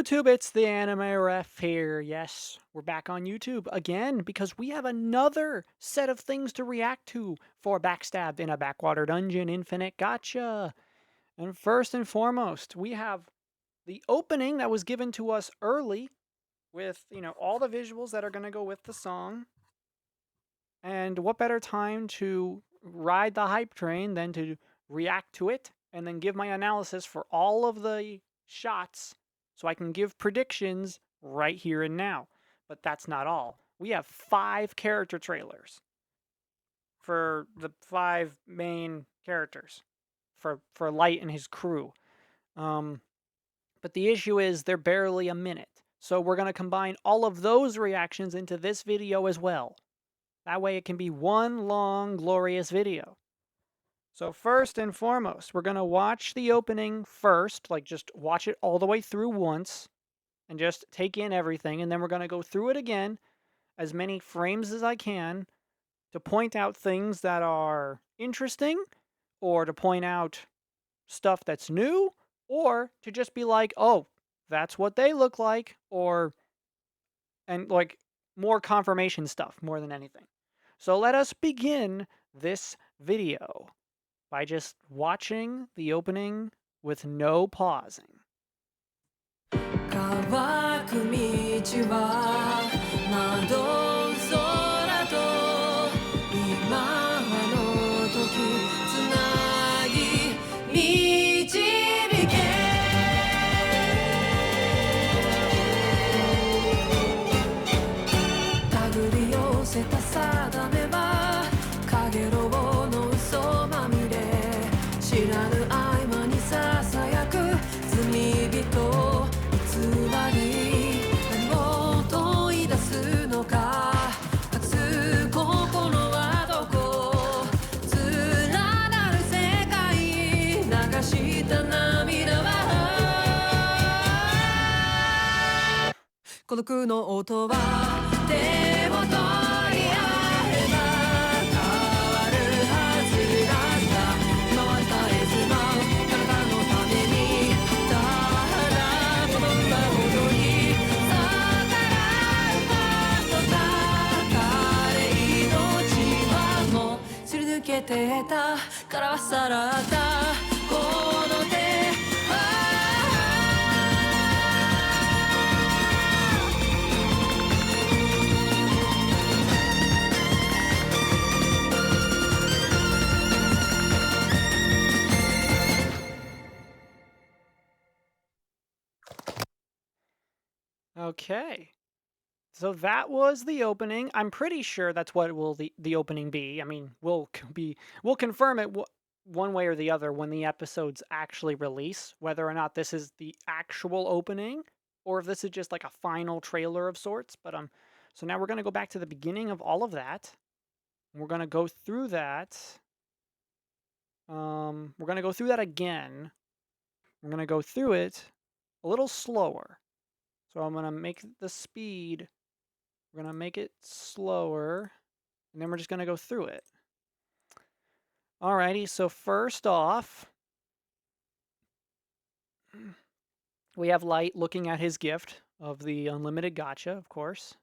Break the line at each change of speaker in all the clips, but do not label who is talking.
YouTube? It's the Anime Ref here. Yes, we're back on YouTube again because we have another set of things to react to for Backstabbed in a Backwater Dungeon Infinite Gacha. And first and foremost, we have the opening that was given to us early with, all the visuals that are going to go with the song. And what better time to ride the hype train than to react to it and then give my analysis for all of the shots so I can give predictions right here and now. But that's not all. We have 5 character trailers for the 5 main characters for Light and his crew. But the issue is they're barely a minute. So we're going to combine all of those reactions into this video as well. That way it can be one long, glorious video. So first and foremost, we're going to watch the opening first, like just watch it all the way through once and just take in everything. And then we're going to go through it again, as many frames as I can, to point out things that are interesting or to point out stuff that's new or to just be like, oh, that's what they look like, and like more confirmation stuff more than anything. So let us begin this video by just watching the opening with no pausing.
乾く道は窓空と今の時つなぎ導け手繰り寄せた定めはかげろうの嘘まみれ知らぬ合間にささやく罪人偽り何を問い出すのか隠す心はどこ連なる世界流した涙は孤独の音は手を取り合えば変わるはずだった今は絶えず舞う体のためにただこの歌ほどに逆らうことたれ命はもうすり抜けてたからはさらったこの手
Okay. So that was the opening. I'm pretty sure that's what will the opening be. I mean, we'll confirm it one way or the other when the episodes actually release, whether or not this is the actual opening or if this is just like a final trailer of sorts. But so now we're going to go back to the beginning of all of that. We're going to go through that. We're going to go through that again. We're going to go through it a little slower. So I'm going to make the speed, we're going to make it slower, and then we're just going to go through it. Alrighty, so first off, we have Light looking at his gift of the unlimited gacha, of course.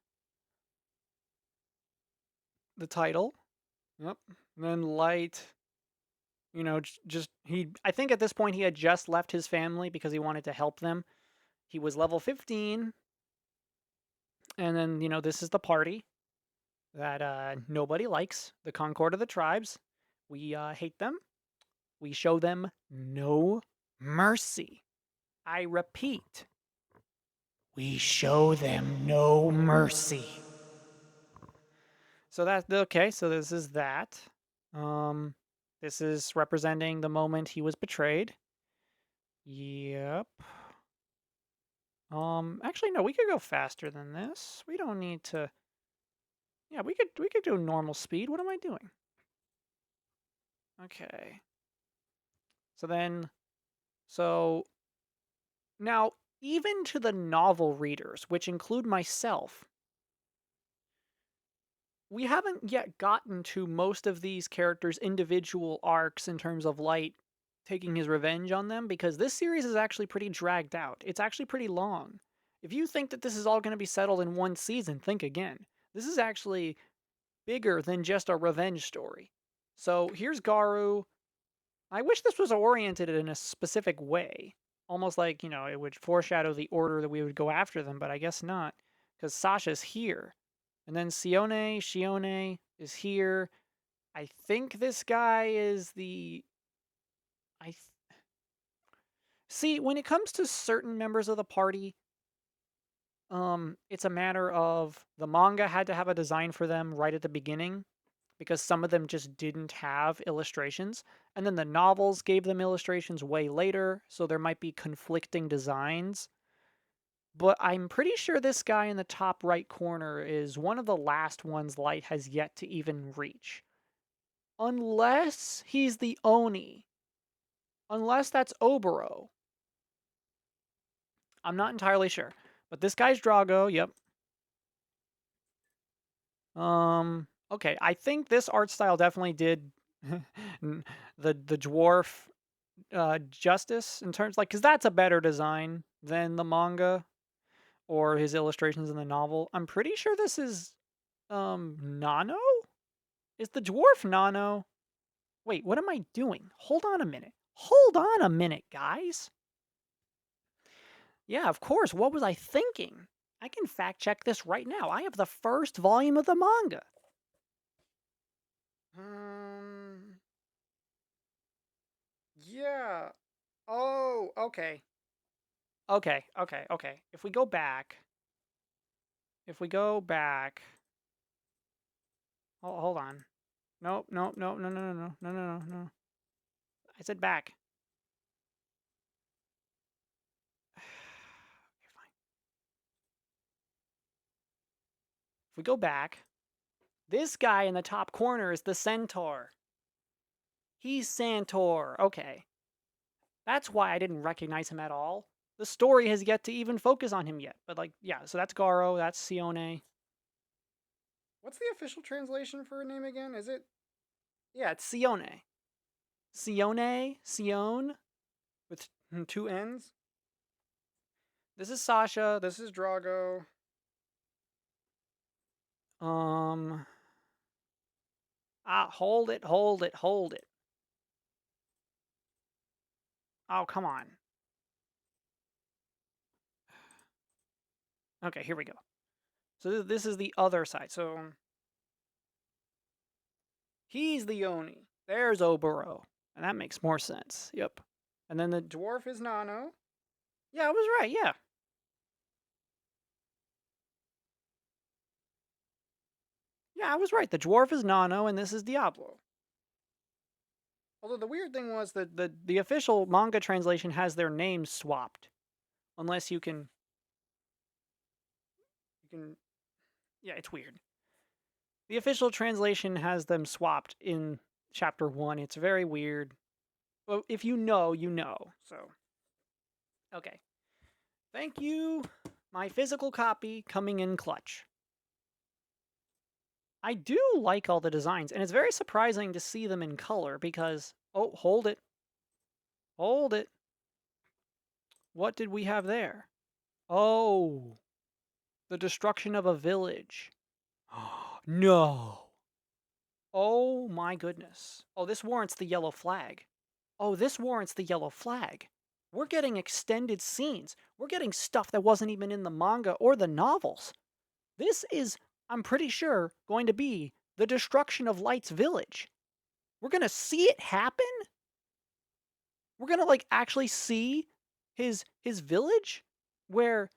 The title. Yep. And then Light, I think at this point he had just left his family because he wanted to help them. He was level 15. And then, this is the party that nobody likes. The Concord of the Tribes. We hate them. We show them no mercy. I repeat. We show them no mercy. So so this is that. This is representing the moment he was betrayed. Yep. Actually, no, we could go faster than this. We don't need to... Yeah, we could do normal speed. What am I doing? Okay. So now, even to the novel readers, which include myself, we haven't yet gotten to most of these characters' individual arcs in terms of Light taking his revenge on them, because this series is actually pretty dragged out. It's actually pretty long. If you think that this is all going to be settled in one season, think again. This is actually bigger than just a revenge story. So here's Garu. I wish this was oriented in a specific way. Almost like, it would foreshadow the order that we would go after them, but I guess not. Because Sasha's here. And then Shione is here. I think this guy is the. I th- See, when it comes to certain members of the party, it's a matter of the manga had to have a design for them right at the beginning because some of them just didn't have illustrations. And then the novels gave them illustrations way later, so there might be conflicting designs. But I'm pretty sure this guy in the top right corner is one of the last ones Light has yet to even reach. Unless he's the Oni. Unless that's Oboro. I'm not entirely sure. But this guy's Drago, yep. Okay, I think this art style definitely did the dwarf justice in terms like because that's a better design than the manga or his illustrations in the novel. I'm pretty sure this is Nano? Is the dwarf Nano? Wait, what am I doing? Hold on a minute. Hold on a minute, guys. Yeah, of course. What was I thinking? I can fact check this right now. I have the first volume of the manga. Um, yeah. Oh, okay. Okay. If we go back. Hold on. Nope, nope, no, no, no, no, no, no, no, no, no. I said back. Okay, fine. If we go back, this guy in the top corner is the centaur. He's Santor. Okay. That's why I didn't recognize him at all. The story has yet to even focus on him yet. But, yeah, so that's Garo, that's Sione. What's the official translation for her name again? Is it? Yeah, it's Sione. Sione, with two N's. This is Sasha. This is Drago. Um. Hold it. Oh, come on. Okay, here we go. So this is the other side. So he's the Oni. There's Oboro. And that makes more sense. Yep. And then the dwarf is Nano. Yeah, I was right. Yeah. Yeah, I was right. The dwarf is Nano, and this is Diablo. Although the weird thing was that the official manga translation has their names swapped. Unless you can. Yeah, it's weird. The official translation has them swapped in chapter 1. It's very weird. Well, if you know, you know. So, okay. Thank you. My physical copy coming in clutch. I do like all the designs, and it's very surprising to see them in color because. Oh, hold it. Hold it. What did we have there? Oh, the destruction of a village. No. Oh my goodness. Oh, this warrants the yellow flag. Oh, this warrants the yellow flag. We're getting extended scenes. We're getting stuff that wasn't even in the manga or the novels. This is, I'm pretty sure, going to be the destruction of Light's village. We're going to see it happen? We're going to actually see his village where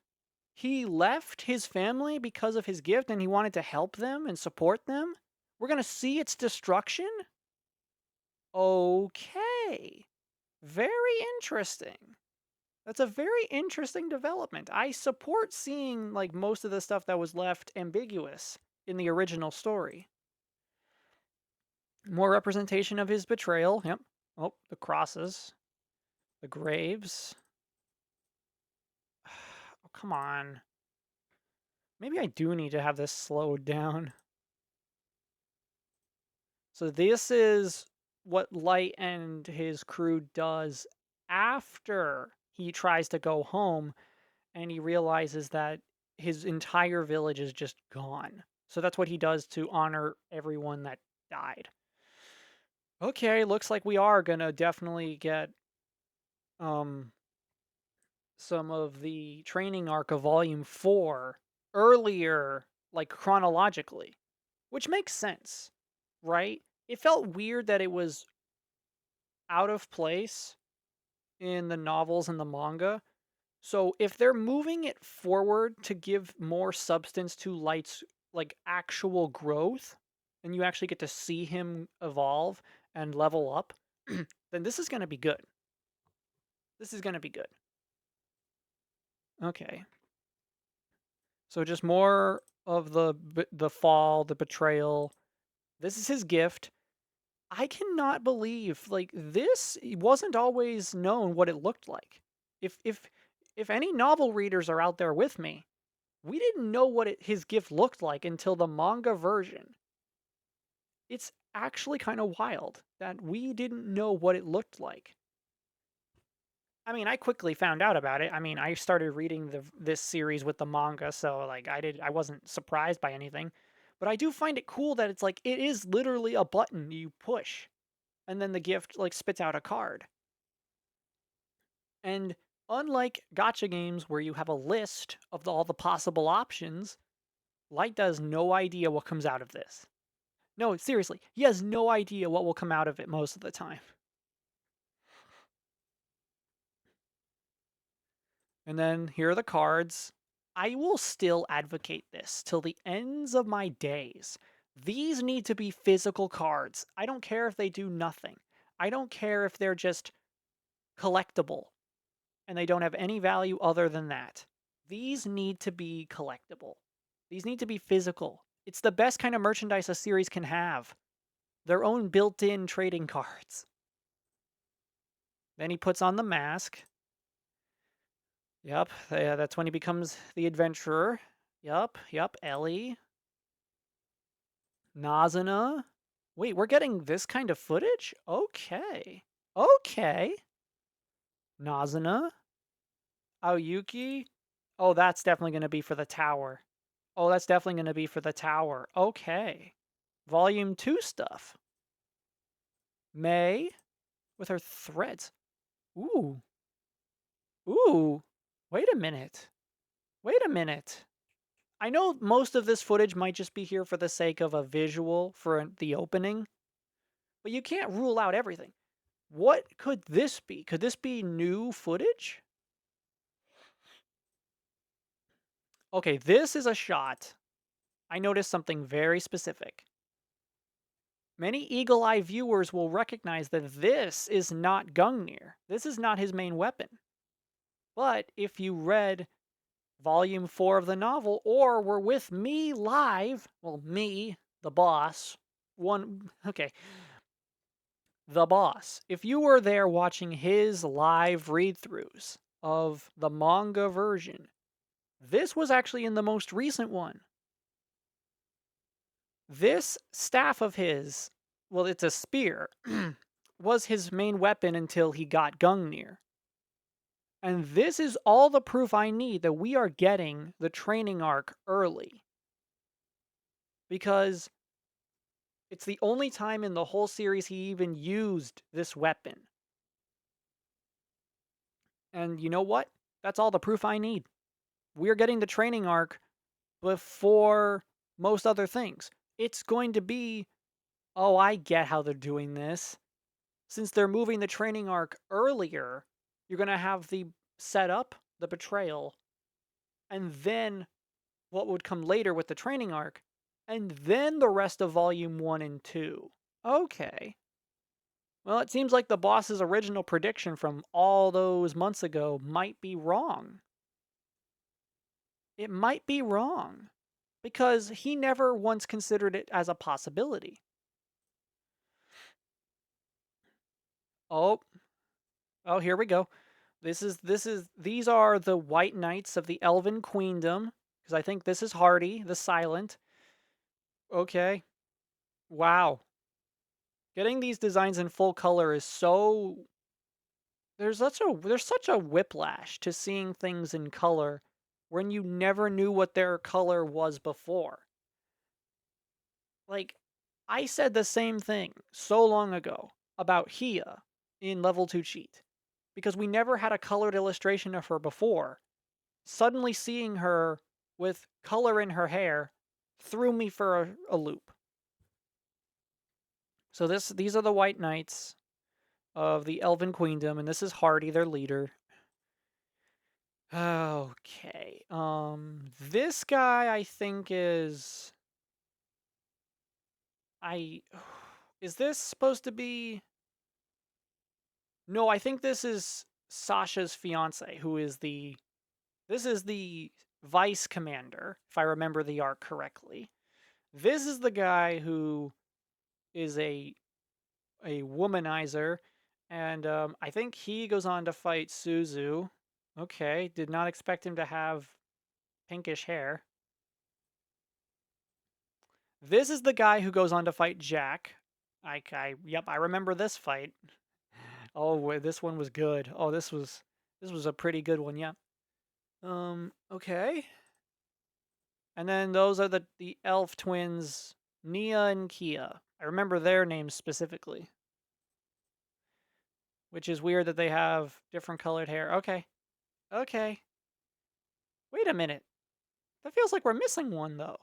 he left his family because of his gift and he wanted to help them and support them? We're going to see its destruction? Okay. Very interesting. That's a very interesting development. I support seeing most of the stuff that was left ambiguous in the original story. More representation of his betrayal. Yep. Oh, the crosses, the graves. Oh, come on. Maybe I do need to have this slowed down. So this is what Light and his crew does after he tries to go home and he realizes that his entire village is just gone. So that's what he does to honor everyone that died. Okay, looks like we are gonna definitely get um some of the training arc of volume 4 earlier, like chronologically, which makes sense, right? It felt weird that it was out of place in the novels and the manga. So if they're moving it forward to give more substance to Light's like actual growth, and you actually get to see him evolve and level up, then this is going to be good. This is going to be good. Okay. So just more of the fall, the betrayal. This is his gift. I cannot believe like this wasn't always known what it looked like. If any novel readers are out there with me, we didn't know what his gift looked like until the manga version. It's actually kind of wild that we didn't know what it looked like. I mean, I quickly found out about it. I mean, I started reading this series with the manga, so like I wasn't surprised by anything. But I do find it cool that it's like it is literally a button you push and then the gift like spits out a card. And unlike gacha games where you have a list of all the possible options, Light has no idea what comes out of this. No, seriously, he has no idea what will come out of it most of the time. And then here are the cards. I will still advocate this till the ends of my days. These need to be physical cards. I don't care if they do nothing. I don't care if they're just collectible and they don't have any value other than that. These need to be collectible. These need to be physical. It's the best kind of merchandise a series can have. Their own built-in trading cards. Then he puts on the mask. Yep, yeah, that's when he becomes the adventurer. Yep, Ellie. Naza. Wait, we're getting this kind of footage? Okay. Okay. Naza. Ayuki. Oh, that's definitely going to be for the tower. Oh, that's definitely going to be for the tower. Okay. Volume 2 stuff. May with her threads. Ooh. Ooh. Wait a minute. Wait a minute. I know most of this footage might just be here for the sake of a visual for the opening, but you can't rule out everything. What could this be? Could this be new footage? Okay, this is a shot. I noticed something very specific. Many eagle eye viewers will recognize that this is not Gungnir. This is not his main weapon. But if you read volume 4 of the novel or were with me live, well, me, the boss, okay, the boss. If you were there watching his live read throughs of the manga version, this was actually in the most recent one. This staff of his, well, it's a spear, was his main weapon until he got Gungnir. And this is all the proof I need that we are getting the training arc early. Because it's the only time in the whole series he even used this weapon. And you know what? That's all the proof I need. We're getting the training arc before most other things. It's going to be, oh, I get how they're doing this. Since they're moving the training arc earlier, you're going to have the setup, the betrayal, and then what would come later with the training arc, and then the rest of volume 1 and 2. Okay. Well, it seems like the boss's original prediction from all those months ago might be wrong. It might be wrong because he never once considered it as a possibility. Oh, oh, here we go. These are the white knights of the Elven Queendom, because I think this is Hardy, the Silent. Okay. Wow. Getting these designs in full color is so there's such a whiplash to seeing things in color when you never knew what their color was before. Like, I said the same thing so long ago about Hia in Level 2 Cheat because we never had a colored illustration of her before. Suddenly seeing her with color in her hair threw me for a loop. So these are the White Knights of the Elven Queendom, and this is Hardy, their leader. Okay. This guy I think is I is this supposed to be No, I think this is Sasha's fiance who is the this is the vice commander, if I remember the arc correctly. This is the guy who is a womanizer, and I think he goes on to fight Suzu. Okay, did not expect him to have pinkish hair. This is the guy who goes on to fight Jack. Yep, I remember this fight. Oh, this one was good. Oh, this was a pretty good one. Yeah. Okay. And then those are the elf twins, Nia and Kia. I remember their names specifically, which is weird that they have different colored hair. Okay. Okay. Wait a minute. That feels like we're missing one though.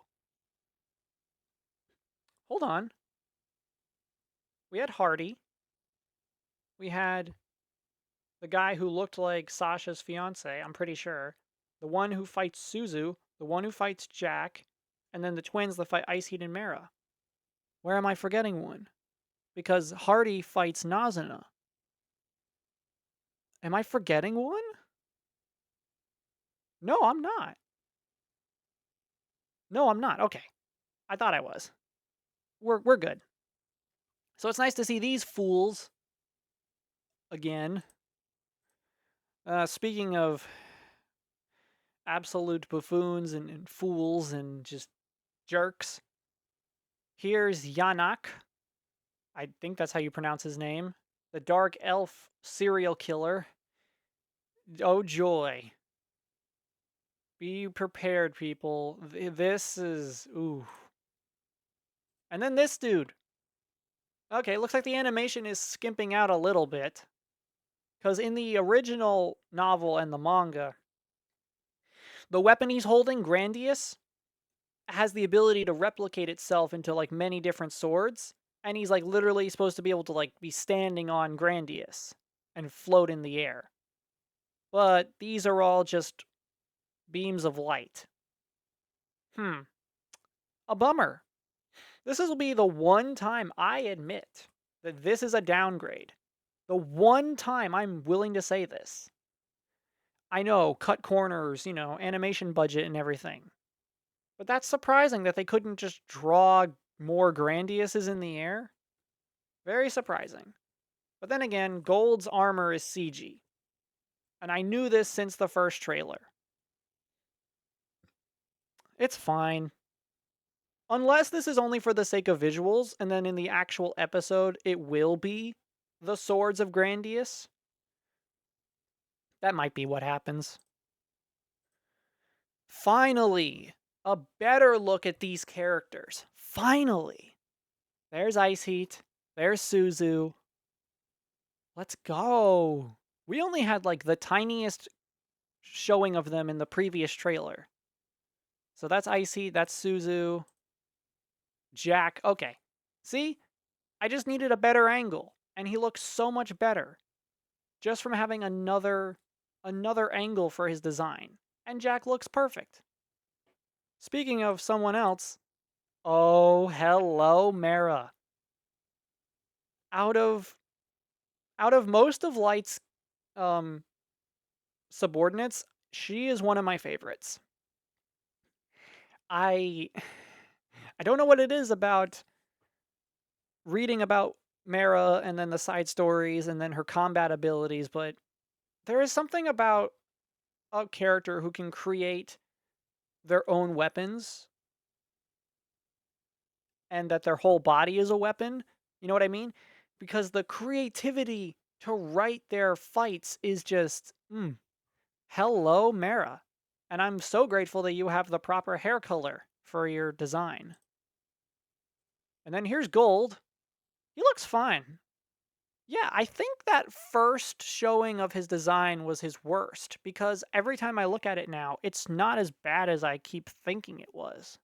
Hold on. We had Hardy. We had the guy who looked like Sasha's fiance, I'm pretty sure. The one who fights Suzu, the one who fights Jack, and then the twins that fight Ice Heat and Mara. Where am I forgetting one? Because Hardy fights Nazuna. Am I forgetting one? No, I'm not. No, I'm not. Okay. I thought I was. We're good. So it's nice to see these fools again. Speaking of absolute buffoons and fools and just jerks, here's Yanak. I think that's how you pronounce his name. The dark elf serial killer. Oh joy. Be prepared, people. This is ooh. And then this dude. Okay, looks like the animation is skimping out a little bit. Because in the original novel and the manga, the weapon he's holding, Grandius, has the ability to replicate itself into like many different swords. And he's like literally supposed to be able to like be standing on Grandius and float in the air. But these are all just beams of light. A bummer. This will be the one time I admit that this is a downgrade. The one time I'm willing to say this. I know, cut corners, animation budget and everything. But that's surprising that they couldn't just draw more Grandiuses in the air. Very surprising. But then again, Gold's armor is CG. And I knew this since the first trailer. It's fine. Unless this is only for the sake of visuals, and then in the actual episode, it will be the Swords of Grandius. That might be what happens. Finally, a better look at these characters. Finally. There's Ice Heat. There's Suzu. Let's go. We only had like the tiniest showing of them in the previous trailer. So that's Ice Heat, that's Suzu. Jack. Okay. See? I just needed a better angle, and he looks so much better just from having another angle for his design. And Jack looks perfect. Speaking of someone else, oh, hello, Mara. Out of most of Light's subordinates, she is one of my favorites. I don't know what it is about reading about Mara and then the side stories and then her combat abilities, but there is something about a character who can create their own weapons and that their whole body is a weapon. You know what I mean? Because the creativity to write their fights is just, hello, Mara. And I'm so grateful that you have the proper hair color for your design. And then here's Gold. He looks fine. Yeah, I think that first showing of his design was his worst because every time I look at it now, it's not as bad as I keep thinking it was.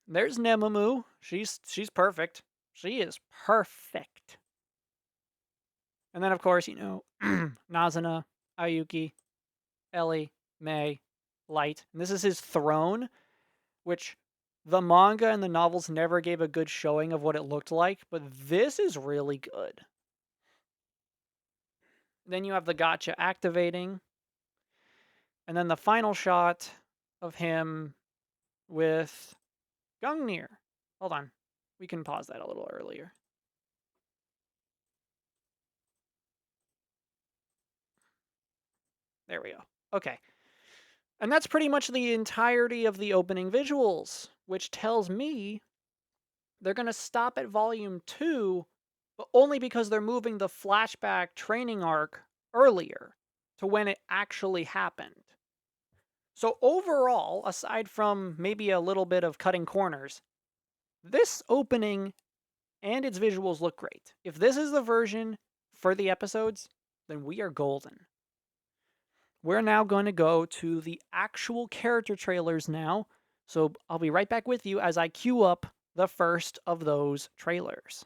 There's Nemamu. She's perfect. She is perfect. And then of course, Nazana, Ayuki, Ellie, May, Light. And this is his throne, which the manga and the novels never gave a good showing of what it looked like, but this is really good. Then you have the Gacha activating, and then the final shot of him with Gungnir. Hold on. We can pause that a little earlier. There we go. Okay. And that's pretty much the entirety of the opening visuals, which tells me they're going to stop at volume 2, but only because they're moving the flashback training arc earlier to when it actually happened. So overall, aside from maybe a little bit of cutting corners, this opening and its visuals look great. If this is the version for the episodes, then we are golden. We're now going to go to the actual character trailers now. So I'll be right back with you as I queue up the first of those trailers.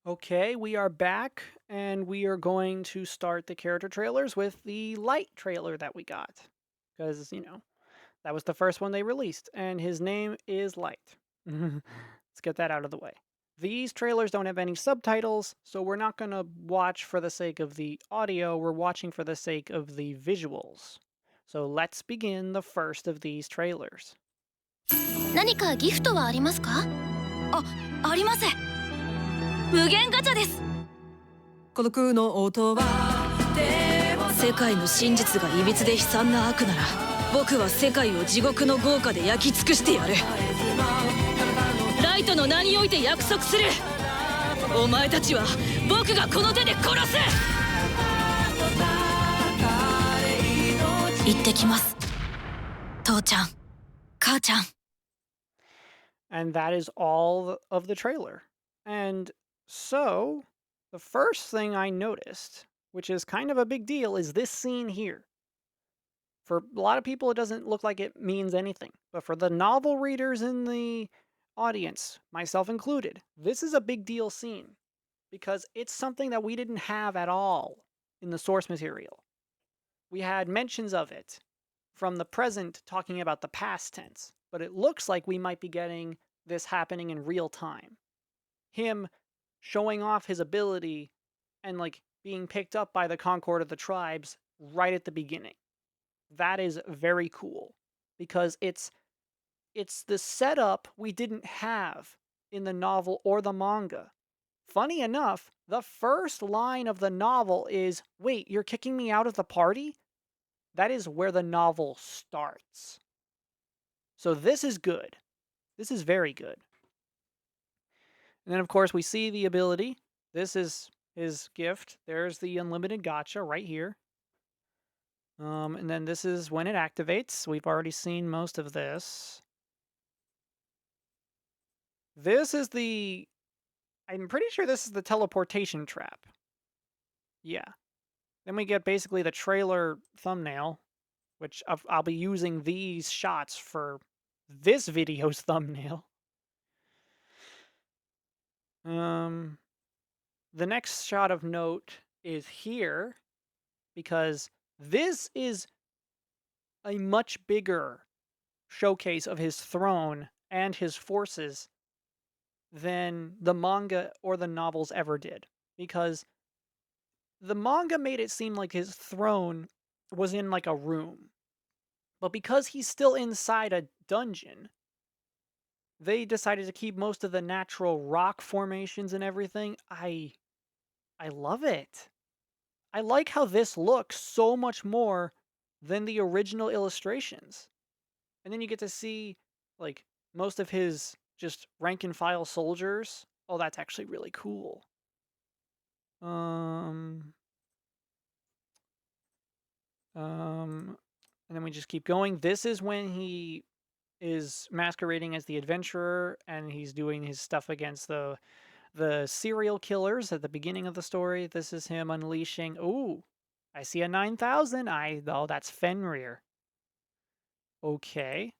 Okay, we are back, and we are going to start the character trailers with the Light trailer that we got. Because, that was the first one they released, and his name is Light. Let's get that out of the way. These trailers don't have any subtitles, so we're not going to watch for the sake of the audio, we're watching for the sake of the visuals. So let's begin the first of these trailers.
何かギフトはありますか？あります。無限ガチャです。孤独の音は世界の真実がいびつで悲惨な悪なら僕は世界を地獄の豪華で焼き尽くしてやる。ライトの名において約束する。お前たちは僕がこの手で殺す。行ってきます。父ちゃん、母ちゃん。
And that is all of the trailer. And so, the first thing I noticed, which is kind of a big deal, is this scene here. For a lot of people, it doesn't look like it means anything. But for the novel readers in the audience, myself included, this is a big deal scene. Because it's something that we didn't have at all in the source material. We had mentions of it from the present talking about the past tense. But it looks like we might be getting this happening in real time. Him showing off his ability and being picked up by the Concord of the Tribes right at the beginning. That is very cool because it's the setup we didn't have in the novel or the manga. Funny enough, the first line of the novel is, "Wait, you're kicking me out of the party?" That is where the novel starts. So this is good. This is very good. And then, of course, we see the ability. This is his gift. There's the unlimited gacha right here. And then this is when it activates. We've already seen most of this. This is the... I'm pretty sure this is the teleportation trap. Yeah. Then we get basically the trailer thumbnail, which I'll be using these shots for this video's thumbnail. The next shot of note is here, because this is a much bigger showcase of his throne and his forces than the manga or the novels ever did. Because the manga made it seem like his throne was in a room. But because he's still inside a dungeon, they decided to keep most of the natural rock formations and everything. I love it. I like how this looks so much more than the original illustrations. And then you get to see, most of his just rank and file soldiers. Oh, that's actually really cool. Um, and then we just keep going. This is when he is masquerading as the adventurer and he's doing his stuff against the serial killers at the beginning of the story. This is him unleashing. Ooh, I see a 9,000. Oh, that's Fenrir. Okay.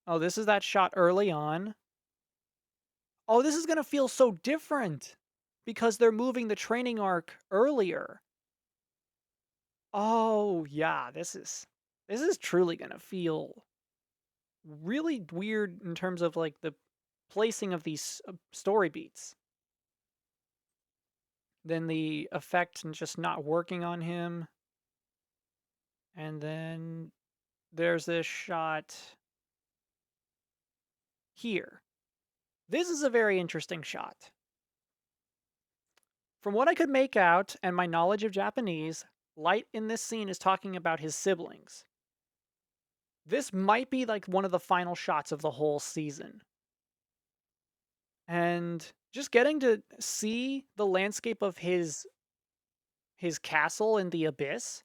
Oh, this is that shot early on. Oh, this is gonna feel so different because they're moving the training arc earlier. Oh, yeah, this is truly gonna feel really weird in terms of like the placing of these story beats. Then the effect and just not working on him. And then there's this shot here. This is a very interesting shot. From what I could make out and my knowledge of Japanese, Light in this scene is talking about his siblings. This might be like one of the final shots of the whole season. And just getting to see the landscape of his castle in the abyss,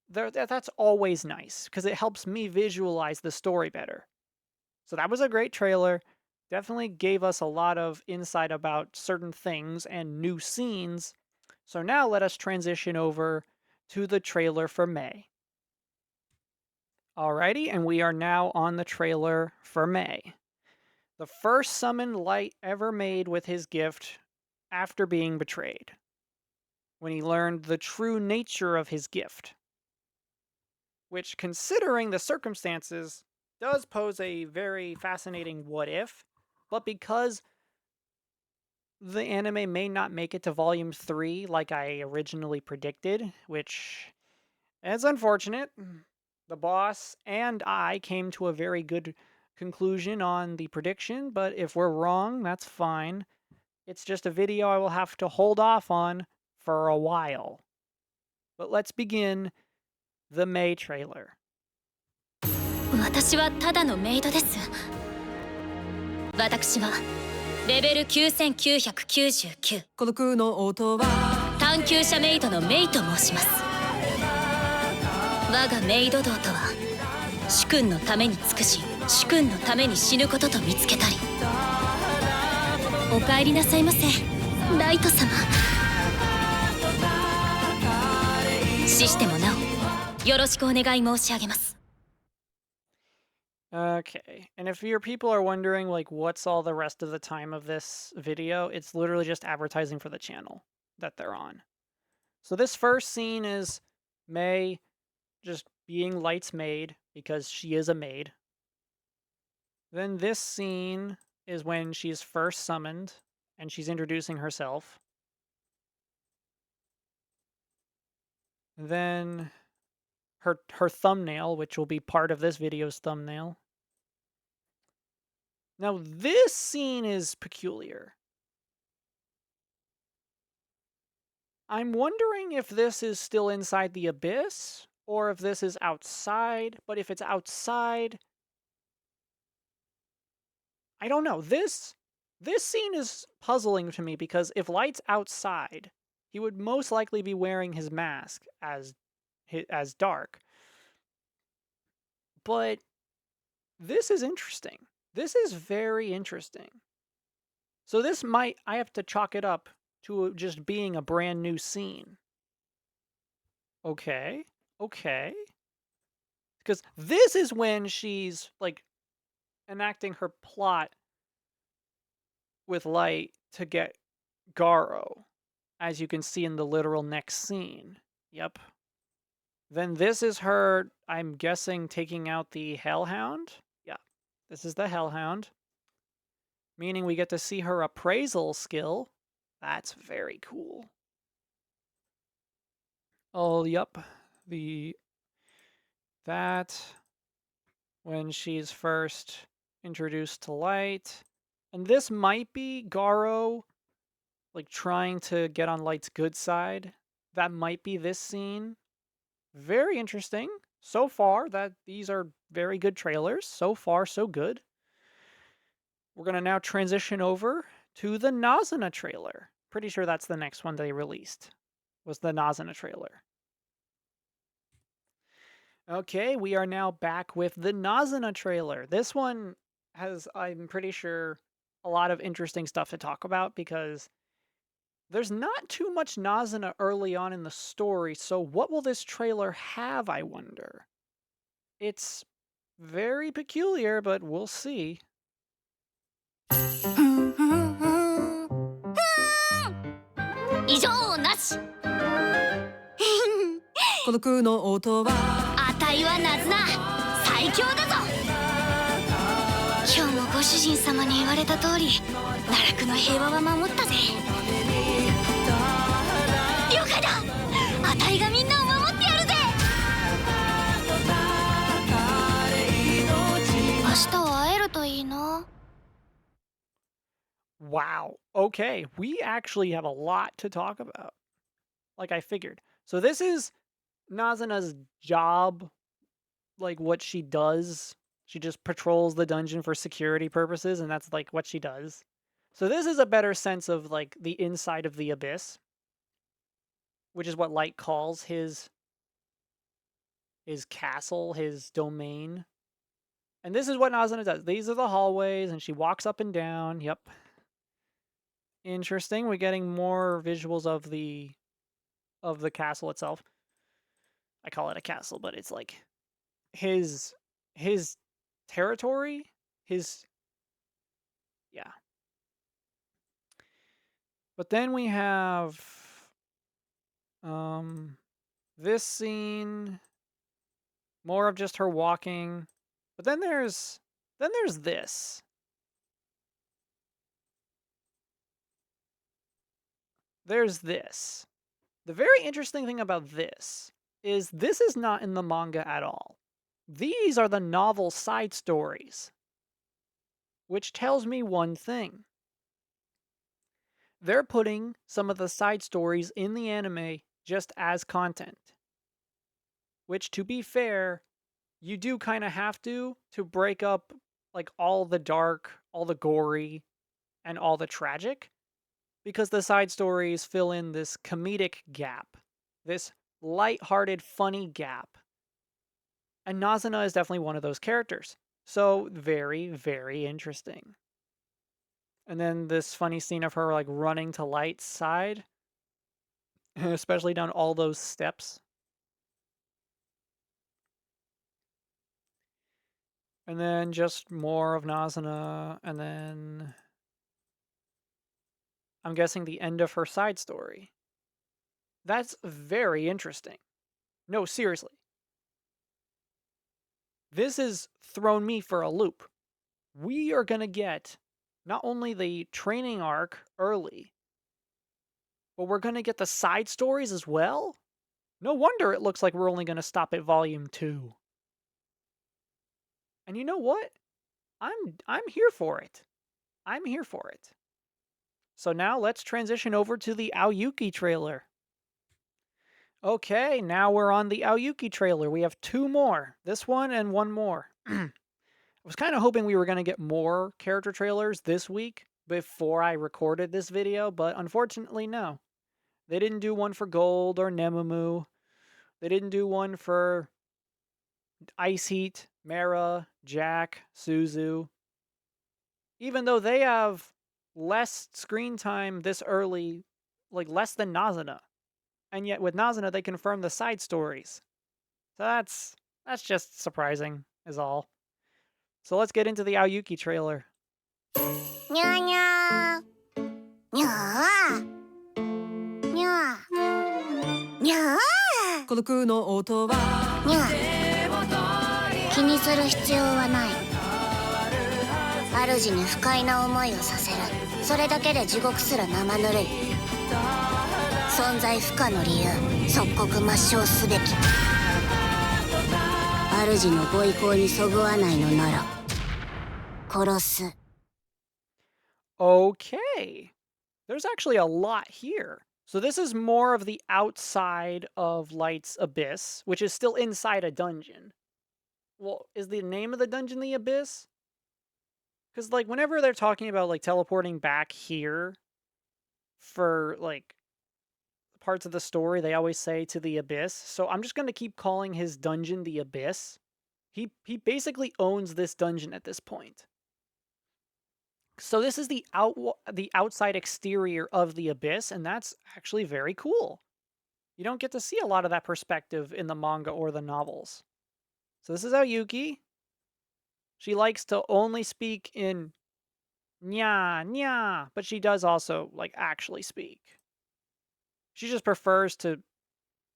that's always nice because it helps me visualize the story better. So that was a great trailer. Definitely gave us a lot of insight about certain things and new scenes. So now let us transition over to the trailer for May. Alrighty, and we are now on the trailer for May. The first summoned Light ever made with his gift after being betrayed, when he learned the true nature of his gift. Which, considering the circumstances, does pose a very fascinating what if, but because the anime may not make it to volume 3 like I originally predicted, which is unfortunate. The boss and I came to a very good conclusion on the prediction, but if we're wrong, that's fine. It's just a video I will have to hold off on for a while. But let's begin the May trailer.
私はただのメイドです。私はレベル9999。孤独の音は探求者メイドのメイと申します。我がメイド道とは主君のために尽くし主君のために死ぬことと見つけたり。お帰りなさいませライト様。死してもなおよろしくお願い申し上げます。
Okay, and if your people are wondering, like, what's all the rest of the time of this video, it's literally just advertising for the channel that they're on. So this first scene is May just being Light's maid, because she is a maid. Then this scene is when she's first summoned, and she's introducing herself. Then her thumbnail, which will be part of this video's thumbnail. Now, this scene is peculiar. I'm wondering if this is still inside the abyss, or if this is outside, but if it's outside, I don't know. This scene is puzzling to me because if Light's outside, he would most likely be wearing his mask as Dark. But this is interesting. This is very interesting. So this might, I have to chalk it up to just being a brand new scene. Okay. Okay. Because this is when she's, like, enacting her plot with Light to get Garo, as you can see in the literal next scene. Yep. Then this is her, I'm guessing, taking out the Hellhound. Yeah, this is the Hellhound. Meaning we get to see her appraisal skill. That's very cool. Oh, yep. That when she's first introduced to Light. And this might be Garo, like, trying to get on Light's good side. That might be this scene. Very interesting. So far, these are very good trailers. So far, so good. We're going to now transition over to the Naza trailer. Pretty sure that's the next one they released, was the Naza trailer. Okay, we are now back with the Naza trailer. This one has, I'm pretty sure, a lot of interesting stuff to talk about because there's not too much Naza early on in the story, so what will this trailer have, I wonder? It's very peculiar, but we'll see.
異常なし孤独の音はあたいはナズナ最強だぞ今日もご主人様に言われた通り奈落の平和は守ったぜ了解だあたいがみんなを守ってやるぜ明日は会えるといいな
Wow. Okay, we actually have a lot to talk about. Like I figured. So this is Nazana's job, like what she does. She just patrols the dungeon for security purposes, and that's like what she does. So this is a better sense of like the inside of the abyss, which is what Light calls his castle, his domain. And this is what Nazana does. These are the hallways, and she walks up and down. Yep. Interesting. We're getting more visuals of the castle itself. I call it a castle, but it's like his territory, his yeah. But then we have this scene, more of just her walking. But then there's this. There's this. The very interesting thing about this is not in the manga at all. These are the novel side stories, which tells me one thing. They're putting some of the side stories in the anime just as content. Which, to be fair, you do kind of have to break up like all the dark, all the gory, and all the tragic. Because the side stories fill in this comedic gap. This light-hearted, funny gap. And Nazana is definitely one of those characters. So, very, very interesting. And then this funny scene of her, like, running to Light's side. Especially down all those steps. And then just more of Nazana, and then I'm guessing the end of her side story. That's very interesting. No, seriously. This has thrown me for a loop. We are going to get not only the training arc early, but we're going to get the side stories as well? No wonder it looks like we're only going to stop at volume 2. And you know what? I'm here for it. I'm here for it. So now let's transition over to the Ayuki trailer. Okay, now we're on the Ayuki trailer. We have 2 more. This one and one more. I was kind of hoping we were going to get more character trailers this week before I recorded this video, but unfortunately, no. They didn't do one for Gold or Nemamu. They didn't do one for Ice Heat, Mara, Jack, Suzu. Even though they have less screen time this early, like less than Nazana. And yet with Nazana, they confirm the side stories. So that's just surprising, is all. So let's get into the Ayuki trailer.
Nya nya. Nya. Nya. Nya. 孤独の音はにゃ気にする必要はない主に不快な思いをさせるそれだけで地獄すら生ぬるい存在不可の理由即刻抹消すべき主のご意向にそぐわないのなら殺す
Okay. There's actually a lot here. So this is more of the outside of Light's Abyss, which is still inside a dungeon. Well, is the name of the dungeon the Abyss? Because, like, whenever they're talking about, like, teleporting back here, for like parts of the story, they always say to the Abyss. So I'm just going to keep calling his dungeon the Abyss. He basically owns this dungeon at this point. So this is the outside exterior of the Abyss, and that's actually very cool. You don't get to see a lot of that perspective in the manga or the novels. So this is Ayuki. She likes to only speak in nya nya, but she does also like actually speak. She just prefers to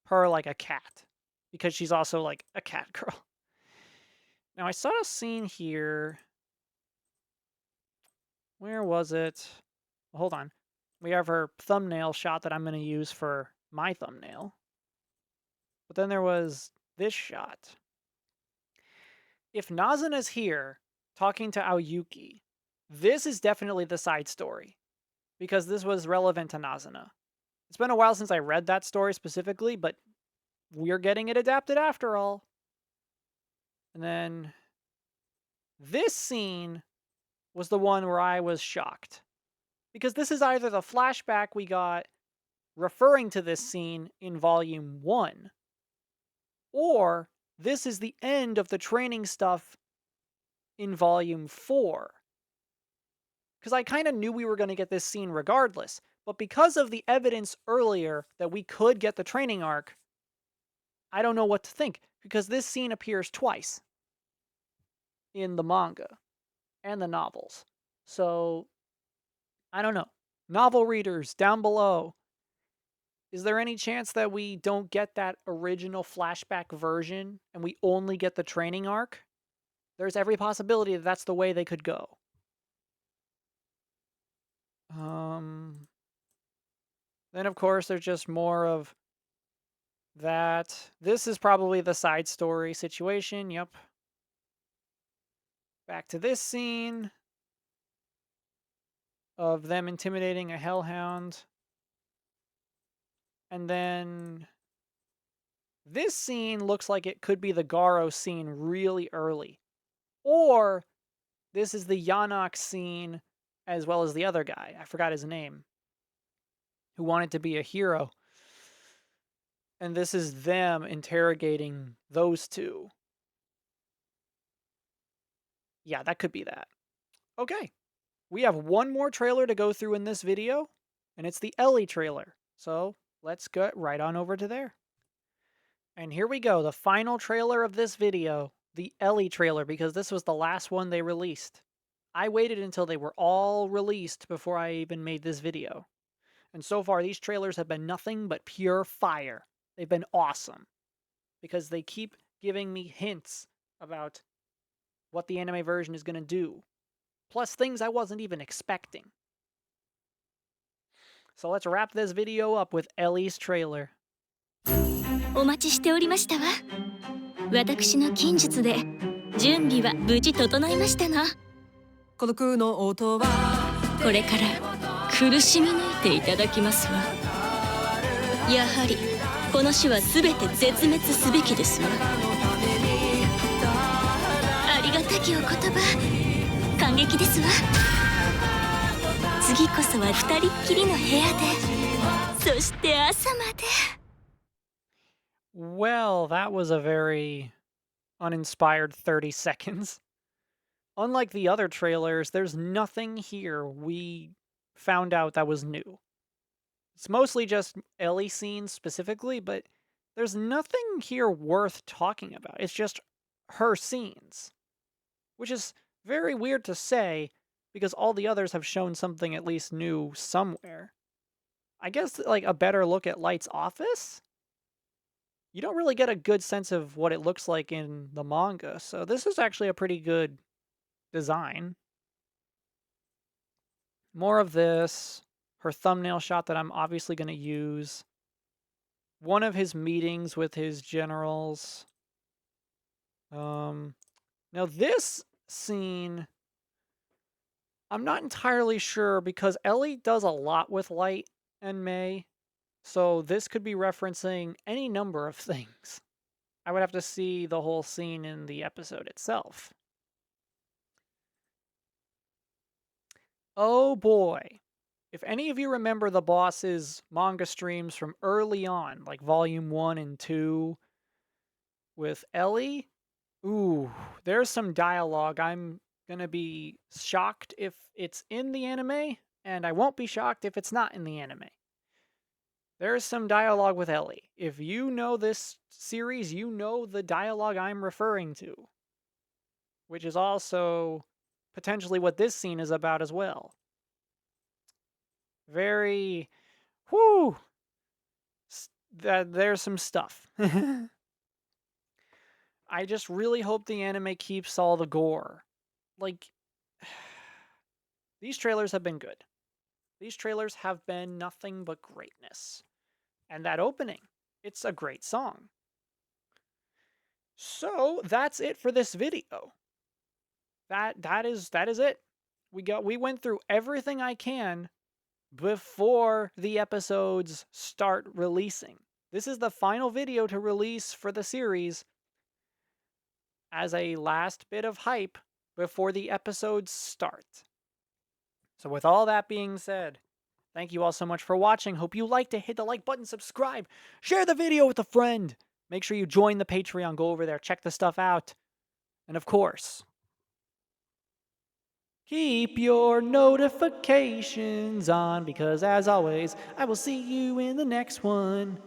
purr like a cat because she's also like a cat girl. Now I saw a scene here. Where was it? Well, hold on. We have her thumbnail shot that I'm going to use for my thumbnail. But then there was this shot. If Naza is here talking to Aoyuki, this is definitely the side story because this was relevant to Nazuna. It's been a while since I read that story specifically, but we're getting it adapted after all. And then this scene was the one where I was shocked because this is either the flashback we got referring to this scene in volume 1, or this is the end of the training stuff in volume 4. Because I kind of knew we were going to get this scene regardless, but because of the evidence earlier that we could get the training arc, I don't know what to think, because this scene appears twice in the manga and the novels. So, I don't know. Novel readers, down below, is there any chance that we don't get that original flashback version and we only get the training arc? There's every possibility that that's the way they could go. Then of course there's just more of that. This is probably the side story situation, yep. Back to this scene of them intimidating a hellhound. And then this scene looks like it could be the Garo scene really early. Or this is the Yanok scene as well as the other guy. I forgot his name. Who wanted to be a hero. And this is them interrogating those two. Yeah, that could be that. Okay. We have one more trailer to go through in this video, and it's the Ellie trailer. So let's get right on over to there. And here we go, the final trailer of this video, the Ellie trailer, because this was the last one they released. I waited until they were all released before I even made this video. And so far, these trailers have been nothing but pure fire. They've been awesome. Because they keep giving me hints about what the anime version is going to do. Plus things I wasn't even expecting. So let's wrap this video up with Ellie's trailer.
お待ちしておりましたわ。私の近術で準備は無事整いましたの。
孤独の音は
これから苦しみ抜いていただきますわ。やはりこの種は全て絶滅すべきですわ。ありがたきお言葉、感激ですわ。次こそは二人っきりの部屋で、そして朝まで。
Well, that was a very uninspired 30 seconds. Unlike the other trailers, there's nothing here we found out that was new. It's mostly just Ellie scenes specifically, but there's nothing here worth talking about. It's just her scenes. Which is very weird to say, because all the others have shown something at least new somewhere. I guess, like, a better look at Light's office? You don't really get a good sense of what it looks like in the manga, so this is actually a pretty good design. More of this. Her thumbnail shot that I'm obviously going to use. One of his meetings with his generals. Now this scene, I'm not entirely sure because Ellie does a lot with Light and May. So this could be referencing any number of things. I would have to see the whole scene in the episode itself. Oh boy. If any of you remember the boss's manga streams from early on, like volume 1 and 2 with Ellie, ooh, there's some dialogue. I'm gonna be shocked if it's in the anime, and I won't be shocked if it's not in the anime. There's some dialogue with Ellie. If you know this series, you know the dialogue I'm referring to, which is also potentially what this scene is about as well. Very, whoo, that there's some stuff. I just really hope the anime keeps all the gore. Like, these trailers have been good. These trailers have been nothing but greatness. And that opening, it's a great song. So that's it for this video. That is it. We went through everything I can before the episodes start releasing. This is the final video to release for the series as a last bit of hype before the episodes start. So with all that being said, thank you all so much for watching. Hope you liked it. Hit the like button, subscribe, share the video with a friend. Make sure you join the Patreon. Go over there, check the stuff out. And of course, keep your notifications on because as always, I will see you in the next one.